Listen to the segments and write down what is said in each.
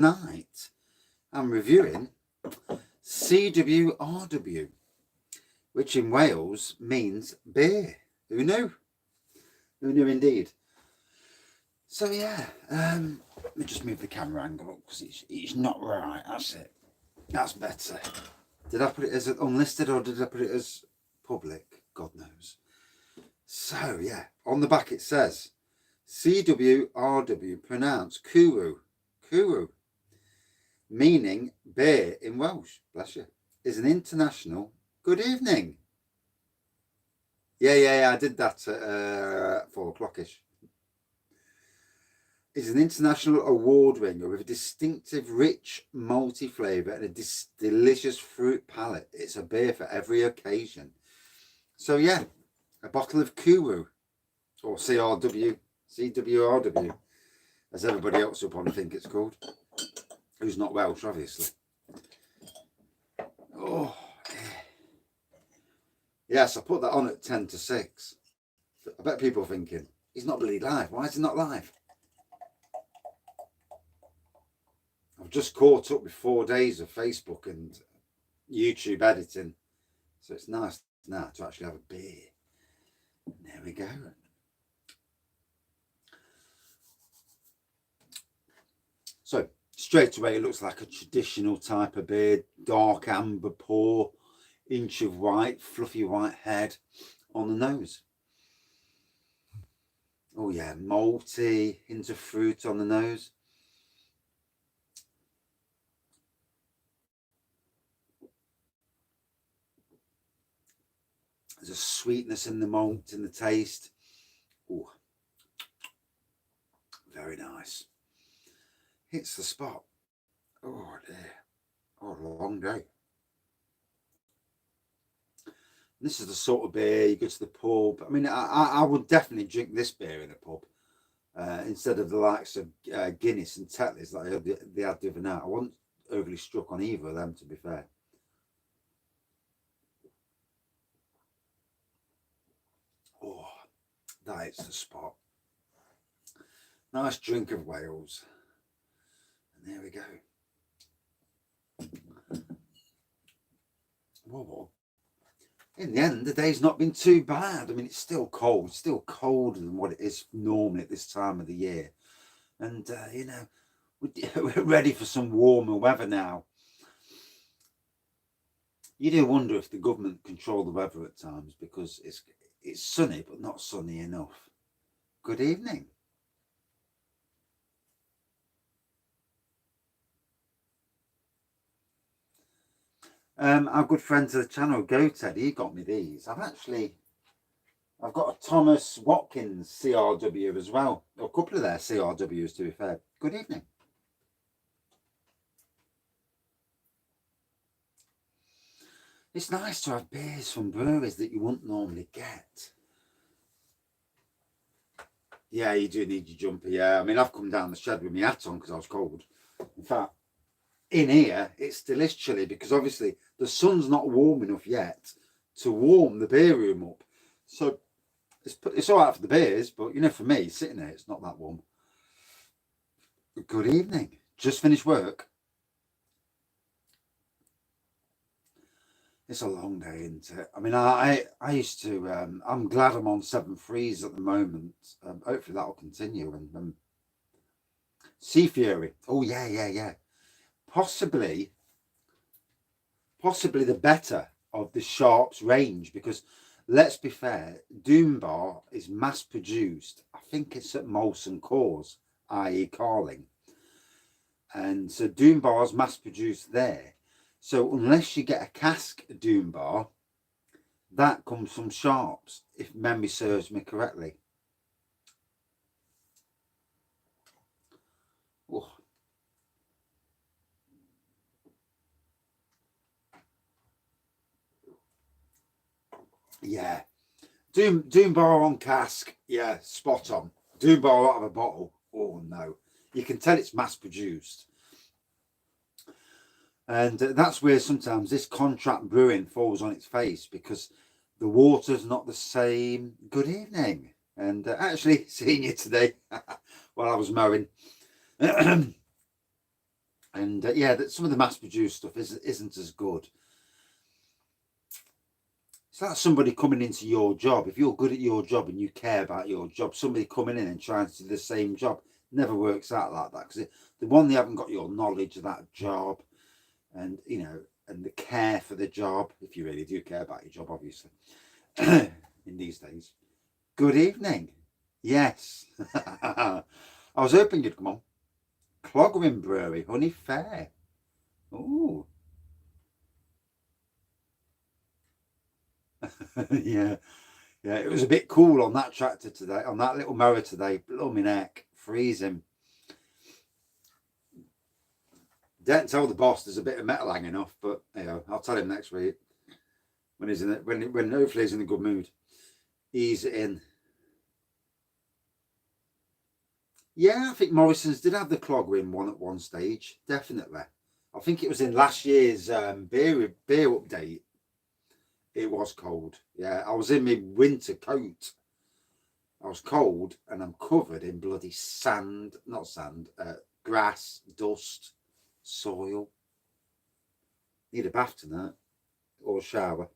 tonight I'm reviewing CWRW, which in Wales means beer. Who knew? Who knew indeed? So yeah, let me just move the camera angle up because it's not right. That's it. That's better. Did I put it as unlisted or did I put it as public? God knows. So yeah, on the back it says CWRW, pronounced Koo-ru, Koo-ru, meaning beer in Welsh, bless you, is an international good evening. Yeah, I did that at 4 o'clock-ish. Is an international award winner with a distinctive, rich, malty flavour and a delicious fruit palate. It's a beer for every occasion. So yeah, a bottle of Koo-ru, or CWRW, as everybody else will probably think it's called, who's not Welsh, obviously. Oh, yes, I put that on at 10 to 6. I bet people are thinking, he's not bloody live. Why is he not live? I've just caught up with 4 days of Facebook and YouTube editing. So it's nice now to actually have a beer. There we go. So straight away it looks like a traditional type of beer. Dark amber pour, inch of white, fluffy white head on the nose. Oh yeah, malty, hint of fruit on the nose. There's a sweetness in the malt, in the taste. Oh, very nice. Hits the spot. Oh dear. Oh, long day. This is the sort of beer you go to the pub. I mean, I would definitely drink this beer in a pub instead of the likes of Guinness and Tetley's that they had the other night. I wasn't overly struck on either of them, to be fair. Oh, that is the spot. Nice drink of Wales. And there we go. Whoa. In the end, the day's not been too bad. I mean, it's still cold. It's still colder than what it is normally at this time of the year. And, you know, we're ready for some warmer weather now. You do wonder if the government control the weather at times because it's sunny, but not sunny enough. Good evening. Our good friend to the channel, Goathead, he got me these. I've got a Thomas Watkins CRW as well. A couple of their CRWs, to be fair. Good evening. It's nice to have beers from breweries that you wouldn't normally get. Yeah, you do need your jumper, yeah. I mean, I've come down the shed with my hat on because I was cold. In fact, in here, it's still is chilly because obviously the sun's not warm enough yet to warm the beer room up. So it's all right for the beers, but, you know, for me, sitting there, it's not that warm. Good evening. Just finished work. It's a long day, isn't it? I mean, I used to, I'm glad I'm on 7.3s at the moment. Hopefully that'll continue. And Sea Fury. Oh, yeah. Possibly the better of the Sharps range because, let's be fair, Doom Bar is mass produced. I think it's at Molson Coors, i.e. Carling. And so Doom Bar's mass produced there. So unless you get a cask Doom Bar, that comes from Sharps, if memory serves me correctly. Oh. Yeah. Doom Bar on cask, yeah, spot on. Doom Bar out of a bottle, oh no. You can tell it's mass produced. And that's where sometimes this contract brewing falls on its face because the water's not the same. Good evening. And actually seeing you today while I was mowing. And yeah, that some of the mass-produced stuff isn't as good. It's like somebody coming into your job. If you're good at your job and you care about your job, somebody coming in and trying to do the same job never works out like that, because the one, they haven't got your knowledge of that job, and you know, and the care for the job, if you really do care about your job, obviously. In these days. Good evening. Yes. I was hoping you'd come on. Clogwyn Brewery, Honey Fair. Ooh. Yeah. Yeah, it was a bit cool on that tractor today, on that little mower today. Blow me neck. Freezing. Don't tell the boss there's a bit of metal hanging off, but you know, I'll tell him next week when he's in it, when hopefully he's in a good mood. Ease it in. Yeah, I think Morrison's did have the Clogwyn one at one stage, definitely. I think it was in last year's beer update. It was cold. Yeah, I was in my winter coat. I was cold and I'm covered in bloody sand, not sand, grass, dust, soil. Need a bath tonight or a shower.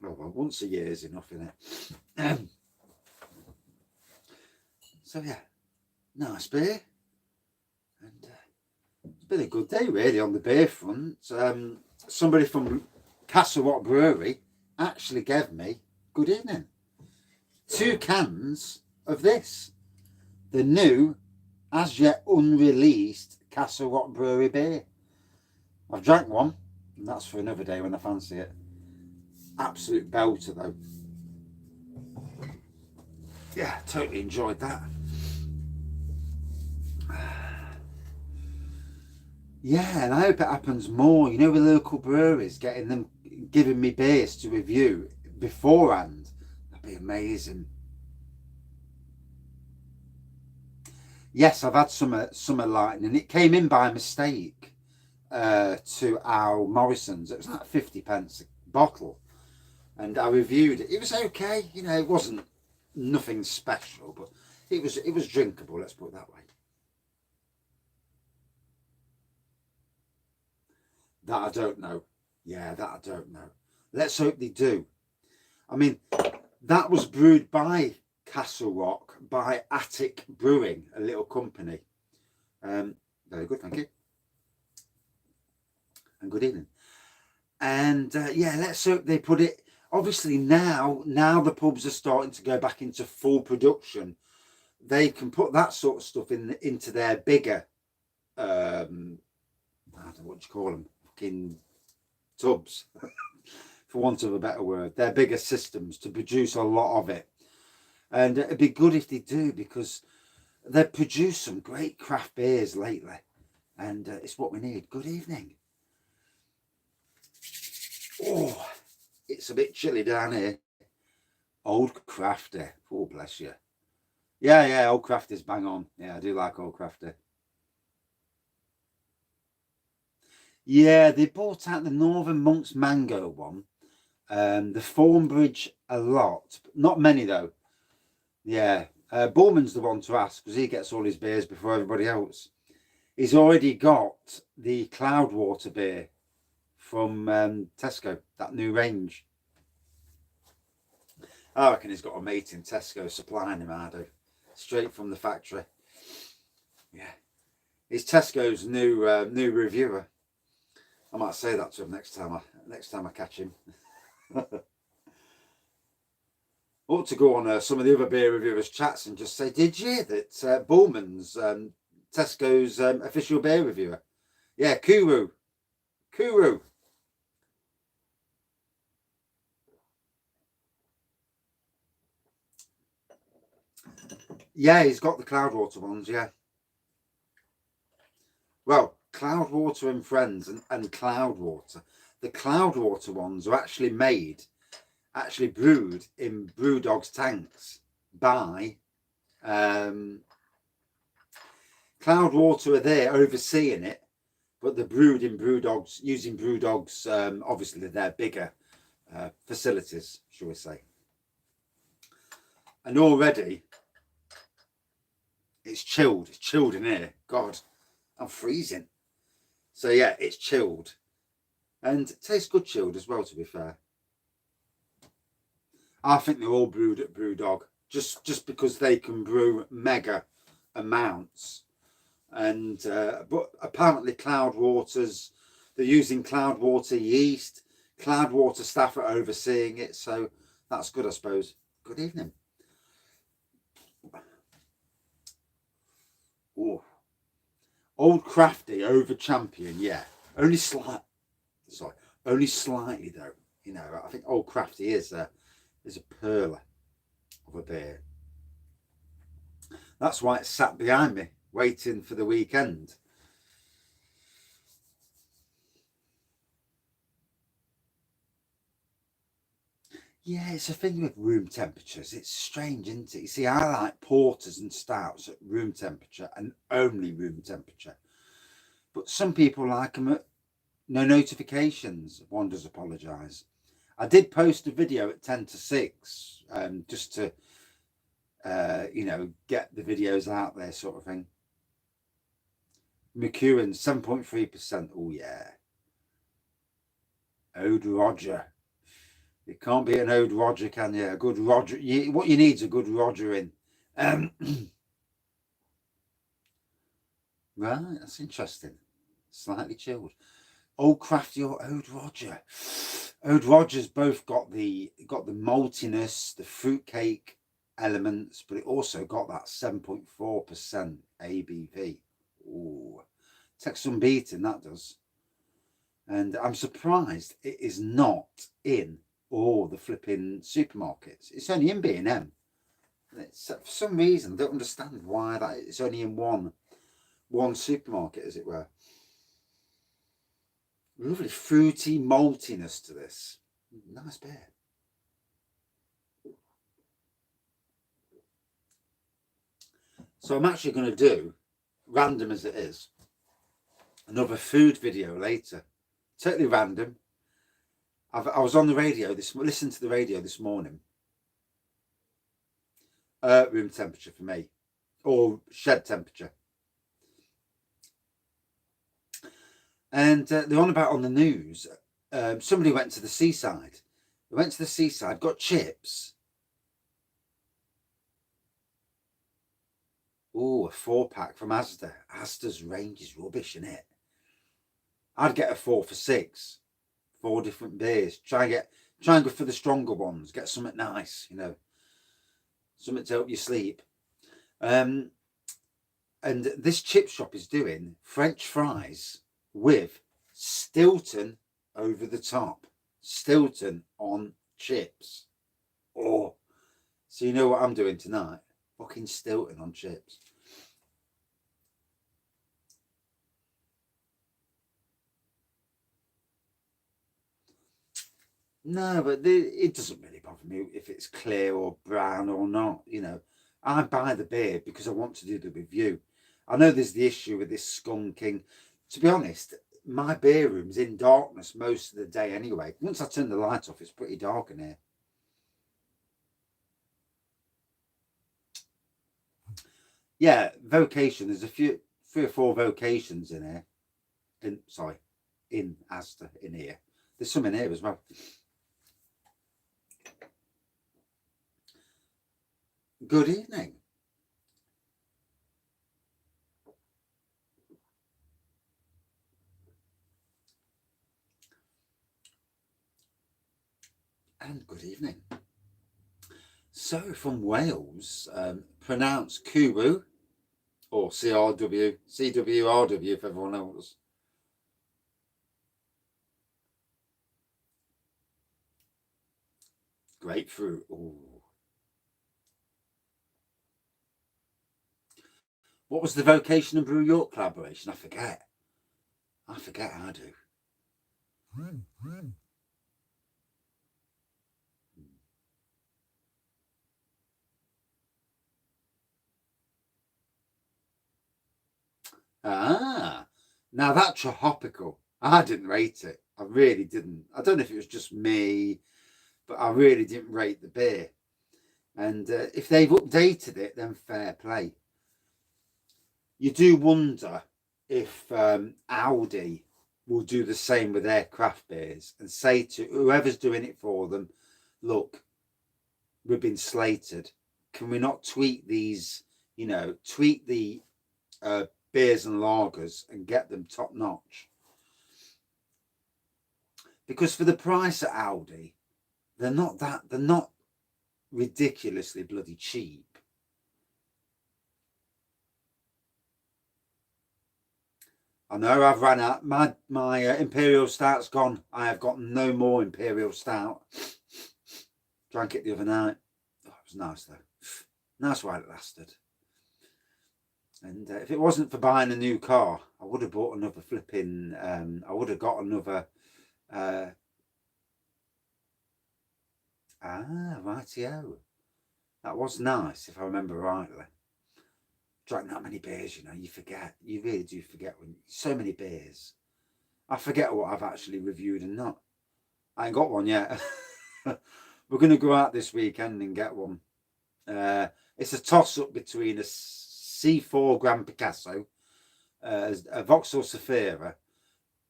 Oh, well, once a year is enough, innit? So yeah, nice beer, and it's been a good day really on the beer front. Somebody from CWRW Brewery actually gave me, good evening, 2 cans of this, the new, as yet unreleased CWRW Brewery beer. I've drank one, and that's for another day when I fancy it. Absolute belter though. Yeah, totally enjoyed that. Yeah, and I hope it happens more. You know, with local breweries, getting them, giving me beers to review beforehand. That'd be amazing. Yes, I've had Summer Lightning. It came in by mistake to our Morrison's. It was like 50p a bottle. And I reviewed it. It was okay. You know, it wasn't nothing special, but it was drinkable, let's put it that way. That I don't know. Yeah, that I don't know. Let's hope they do. I mean, that was brewed by Castle Rock, by Attic Brewing, a little company. Very good, thank you. And good evening. And yeah, let's hope they put it. Obviously now the pubs are starting to go back into full production. They can put that sort of stuff into their bigger, I don't know what you call them, fucking tubs, for want of a better word. They're bigger systems to produce a lot of it. And it'd be good if they do, because they've produced some great craft beers lately. And it's what we need. Good evening. Oh, it's a bit chilly down here. Old Crafty. Oh, bless you. Yeah, Old Crafty's bang on. Yeah, I do like Old Crafty. Yeah, they bought out the Northern Monks Mango one. The Thornbridge a lot. Not many, though. Yeah. Borman's the one to ask, because he gets all his beers before everybody else. He's already got the Cloudwater beer from Tesco, that new range. I reckon he's got a mate in Tesco supplying him, I do. Straight from the factory. Yeah. He's Tesco's new reviewer. I might say that to him next time I catch him. Ought to go on some of the other beer reviewers' chats and just say, did you that Bullman's Tesco's official beer reviewer? Yeah, Koo-ru. Koo-ru. Yeah, he's got the Cloudwater ones, yeah. Well, Cloudwater and Friends and Cloudwater. The Cloudwater ones are actually brewed in Brewdog's tanks by Cloudwater are there overseeing it, but they're brewed in Brewdog's, using Brewdog's, obviously their bigger facilities, shall we say. And already It's chilled. It's chilled in here. God, I'm freezing. So yeah, it's chilled. And it tastes good chilled as well, to be fair. I think they're all brewed at Brewdog, just because they can brew mega amounts. And but apparently Cloudwater's, they're using Cloudwater yeast. Cloudwater staff are overseeing it, so that's good, I suppose. Good evening. Ooh. Old Crafty over Champion, yeah. Only slightly though. You know, I think Old Crafty is a perler of a beer. That's why it's sat behind me, waiting for the weekend. Yeah, it's a thing with room temperatures. It's strange, isn't it? You see, I like porters and stouts at room temperature and only room temperature. But some people like them at no notifications. One does apologise. I did post a video at 10 to 6, just to, you know, get the videos out there, sort of thing. McEwen, 7.3%. Oh, yeah. Ode Roger. It can't be an Ode Roger, can you? A good Roger. What you need is a good Roger in. Right, that's interesting. Slightly chilled. Old Crafty or Ode Roger. Ode Roger's both got the maltiness, the fruitcake elements, but it also got that 7.4% ABV. Ooh, takes some beating, that does. And I'm surprised it is not in all the flipping supermarkets. It's only in B&M. For some reason, I don't understand why that it's only in one supermarket, as it were. Lovely fruity maltiness to this. Nice beer. So I'm actually going to do, random as it is, another food video later. Totally random. I was on the radio listened to the radio this morning. Room temperature for me, or shed temperature. And they're on about on the news. Somebody went to the seaside. They went to the seaside, got chips. Oh, a 4-pack from Asda. Asda's range is rubbish, isn't it? I'd get a 4 for $6. 4 different beers. Try and go for the stronger ones. Get something nice, you know. Something to help you sleep. And this chip shop is doing French fries with Stilton over the top. Stilton on chips. Oh, so you know what I'm doing tonight? Fucking Stilton on chips. No, but it doesn't really bother me if it's clear or brown or not. You know, I buy the beer because I want to do the review. I know there's the issue with this skunking. To be honest, my beer room's in darkness most of the day anyway. Once I turn the light off, it's pretty dark in here. Yeah, vocation. There's 3 or 4 vocations in here. In Asda in here. There's some in here as well. Good evening. And good evening. So from Wales, pronounce Koo-ru or CWRW if everyone knows. Grapefruit. Ooh. What was the Vocation and Brew York collaboration? I forget. I do. Ah, now that's tropical. I didn't rate it. I really didn't. I don't know if it was just me, but I really didn't rate the beer. And if they've updated it, then fair play. You do wonder if Audi will do the same with their craft beers and say to whoever's doing it for them, look, we've been slated. Can we not tweak these, tweak the beers and lagers and get them top notch? Because for the price at Audi, they're not ridiculously bloody cheap. I know I've run out. My Imperial Stout's gone. I have got no more Imperial Stout. Drank it the other night. Oh, it was nice though. Nice while it lasted. And if it wasn't for buying a new car, I would have bought another flipping. I would have got another. Rightio. That was nice, if I remember rightly. Drank that many beers, you forget. You really do forget when so many beers. I forget what I've actually reviewed and not. I ain't got one yet. We're going to go out this weekend and get one. It's a toss-up between a C4 Grand Picasso, a Vauxhall Zafira,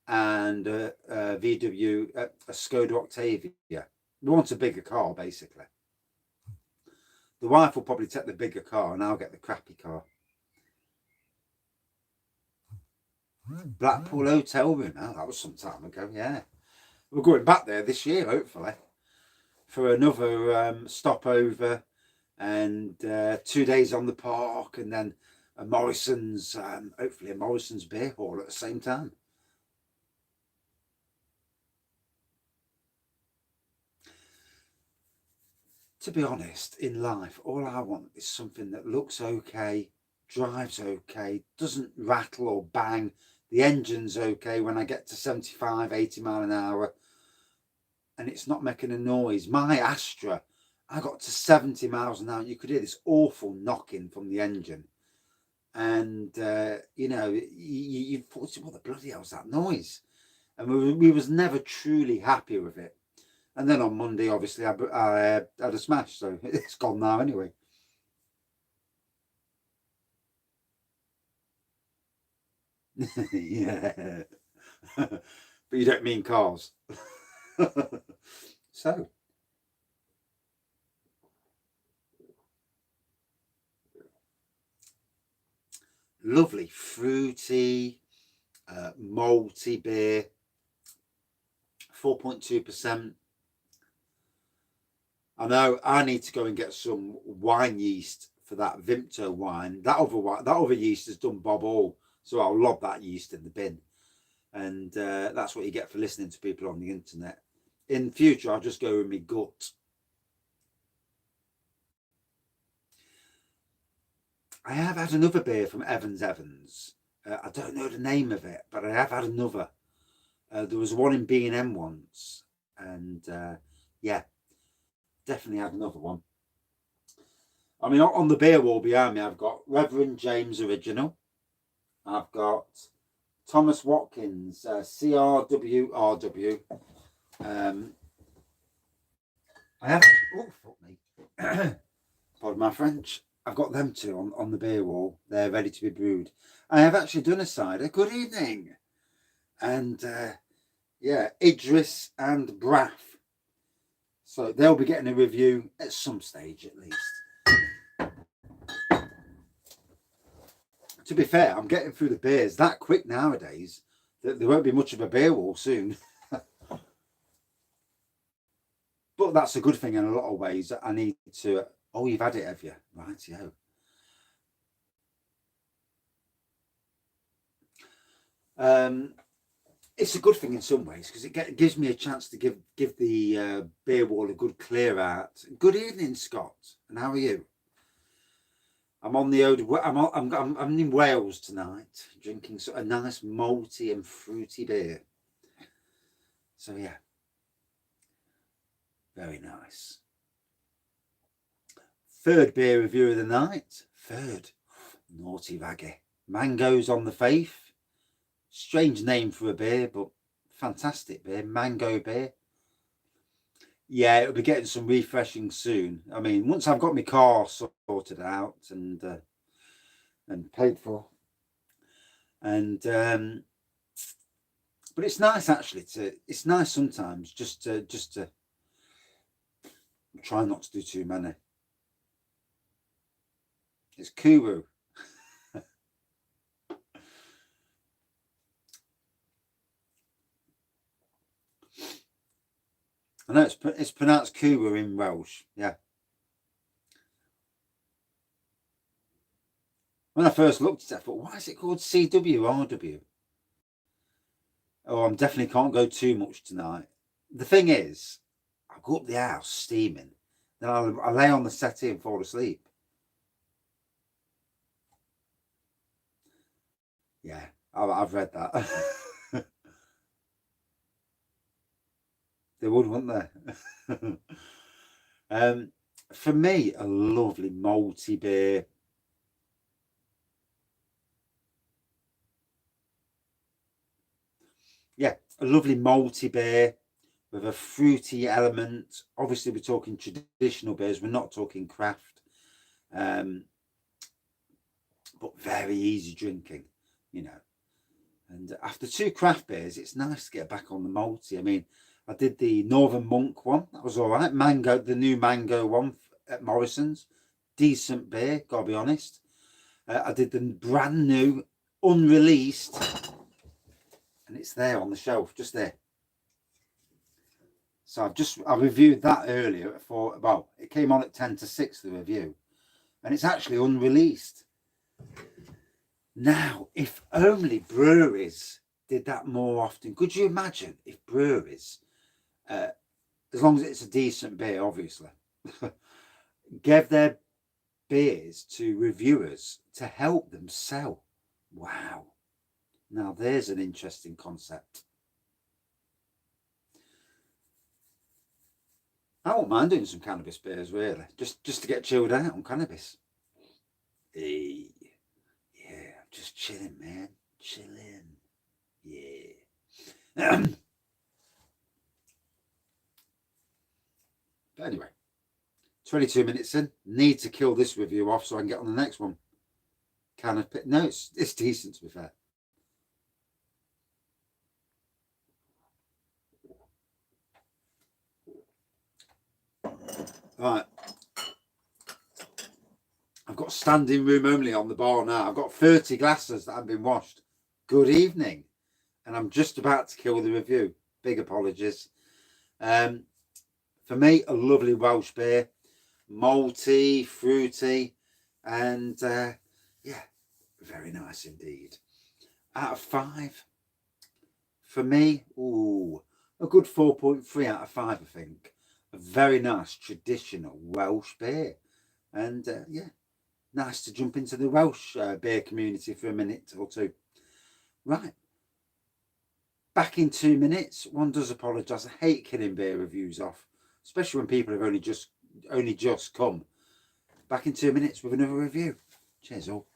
and a VW, a Skoda Octavia. We want a bigger car, basically. The wife will probably take the bigger car and I'll get the crappy car. Blackpool Hotel room. Oh, that was some time ago, yeah. We're going back there this year, hopefully, for another stopover and 2 days on the park, and then a Morrison's, hopefully a Morrison's beer hall at the same time. To be honest, in life, all I want is something that looks okay, drives okay, doesn't rattle or bang. The engine's okay when I get to 75, 80 mile an hour, and it's not making a noise. My Astra, I got to 70 miles an hour, and you could hear this awful knocking from the engine. And, you thought, what the bloody hell's that noise? And we was never truly happy with it. And then on Monday, obviously, I had a smash, so it's gone now anyway. Yeah. But you don't mean cars. So. Lovely, fruity, malty beer. 4.2%. I know I need to go and get some wine yeast for that Vimto wine. That other yeast has done Bob all, so I'll lob that yeast in the bin. And that's what you get for listening to people on the internet. In future, I'll just go with my gut. I have had another beer from Evans. I don't know the name of it, but I have had another. There was one in B&M once, and yeah, definitely had another one. I mean, on the beer wall behind me, I've got Reverend James Original. I've got Thomas Watkins, CWRW. I have, oh, fuck me. Pardon my French. I've got them two on the beer wall. They're ready to be brewed. I have actually done a cider. Good evening. And yeah, Idris and Braff. So they'll be getting a review at some stage at least. To be fair, I'm getting through the beers that quick nowadays that there won't be much of a beer wall soon. But that's a good thing in a lot of ways. I need to... Oh, you've had it, have you? Right, yeah. It's a good thing in some ways because it gives me a chance to give the beer wall a good clear out. Good evening, Scott. And how are you? I'm on the I'm in Wales tonight, drinking a nice malty and fruity beer. So yeah, very nice. Third beer review of the night. Third, naughty Wraggy. Mangoes on the Faith. Strange name for a beer, but fantastic beer. Mango beer. Yeah, it'll be getting some refreshing soon. I mean, once I've got my car sorted out and paid for, And but it's nice actually it's nice sometimes just to try not to do too many. It's Koo-ru. I know it's pronounced Koo-ru in Welsh. Yeah. When I first looked at it, I thought, why is it called CWRW? Oh, I definitely can't go too much tonight. The thing is, I'll go up the house steaming, then I'll lay on the settee and fall asleep. Yeah, I've read that. They would, wouldn't they? For me, a lovely malty beer. Yeah, a lovely malty beer with a fruity element. Obviously, we're talking traditional beers. We're not talking craft. But very easy drinking, you know. And after 2 craft beers, it's nice to get back on the malty. I mean, I did the Northern Monk one. That was all right. Mango, the new mango one at Morrison's. Decent beer, gotta be honest. I did the brand new, unreleased, and it's there on the shelf, just there. So I reviewed that earlier for, well, it came on at 10 to 6, the review, and it's actually unreleased. Now, if only breweries did that more often. Could you imagine if breweries, as long as it's a decent beer, obviously, gave their beers to reviewers to help them sell? Wow. Now, there's an interesting concept. I won't mind doing some cannabis beers, really, just to get chilled out on cannabis. Hey, yeah, just chilling, man, chilling. Yeah. But anyway, 22 minutes in. Need to kill this review off so I can get on the next one. No, it's decent, to be fair. Right. I've got standing room only on the bar now. I've got 30 glasses that have been washed. Good evening. And I'm just about to kill the review. Big apologies. For me, a lovely Welsh beer. Malty, fruity, and yeah, very nice indeed. Out of 5. For me, ooh, a good 4.3 out of 5, I think. A very nice traditional Welsh beer. And yeah, nice to jump into the Welsh beer community for a minute or two. Right. Back in 2 minutes. One does apologise. I hate killing beer reviews off, especially when people have only just come. Back in 2 minutes with another review. Cheers all.